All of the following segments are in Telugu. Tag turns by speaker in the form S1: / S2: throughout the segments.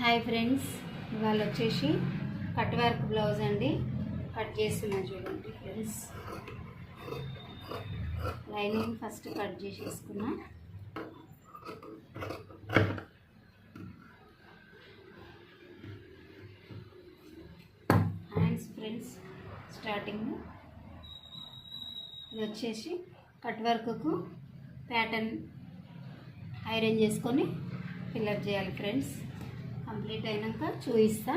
S1: హాయ్ ఫ్రెండ్స్, ఇవాళ వచ్చేసి కట్ వర్క్ బ్లౌజ్ అండి. కట్ చేస్తున్నా చూడండి ఫ్రెండ్స్. లైనింగ్ ఫస్ట్ కట్ చేసేసుకున్నా. హ్యాండ్స్ ఫ్రెండ్స్, స్టార్టింగ్ ఇది వచ్చేసి కట్ వర్క్కు ప్యాటర్న్ ఐరన్ చేసుకొని ఫిల్అప్ చేయాలి ఫ్రెండ్స్. కంప్లీట్ అయినాక చూపిస్తా.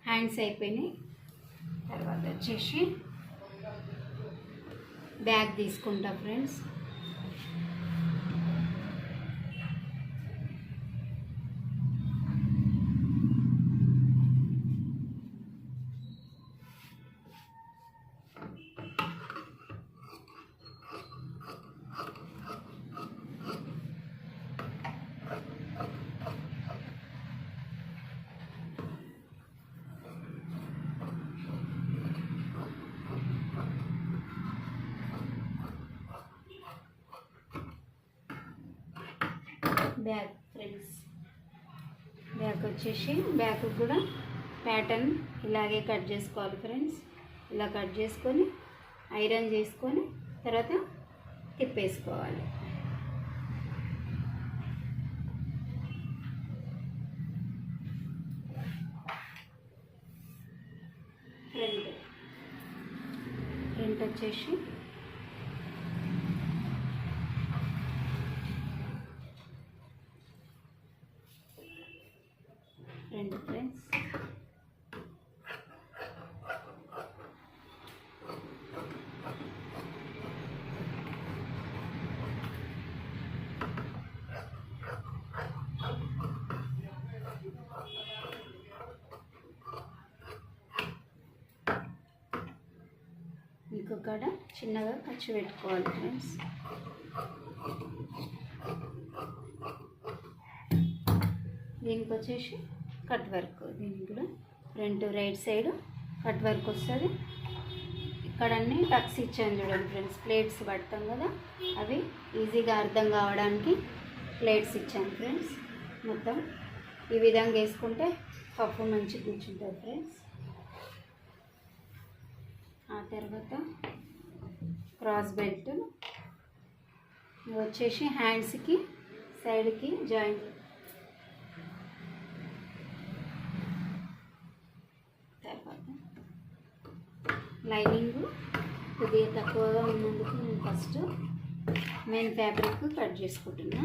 S1: హ్యాండ్స్ అయిపోయినాయి. తర్వాత వచ్చేసి బ్యాగ్ తీసుకుంటా ఫ్రెండ్స్. బ్యాక్ ఫ్రెండ్స్, బ్యాక్ వచ్చేసి బ్యాక్ కూడా ప్యాటర్న్ ఇలాగే కట్ చేసుకోవాలి ఫ్రెండ్స్. ఇలా కట్ చేసుకొని ఐరన్ చేసుకొని తర్వాత తిప్పేసుకోవాలి. ఫ్రంట్ వచ్చేసి ఫ్రంట్ ఫ్రెండ్స్. ఇంకొకడ చిన్నగా ఖర్చు పెట్టుకోవాలి ఫ్రెండ్స్. దీనికి వచ్చేసి కట్ వర్క్. దీనికి కూడా front right side cut work వస్తుంది. ఇక్కడ అన్నీ టక్స్ ఇచ్చాను చూడండి ఫ్రెండ్స్. ప్లేట్స్ పడతాం కదా, అవి ఈజీగా అర్థం కావడానికి ప్లేట్స్ ఇచ్చాను ఫ్రెండ్స్. మొత్తం ఈ విధంగా వేసుకుంటే పప్పు మంచిగా కూర్చుంటుంది ఫ్రెండ్స్. ఆ తర్వాత క్రాస్ బెల్ట్ వచ్చేసి హ్యాండ్స్కి సైడ్కి జాయింట్. తర్వాత లైనింగ్ కొద్దిగా తక్కువగా ఉన్నందుకు నేను ఫస్ట్ మెయిన్ ఫ్యాబ్రిక్ కట్ చేసుకుంటున్నా.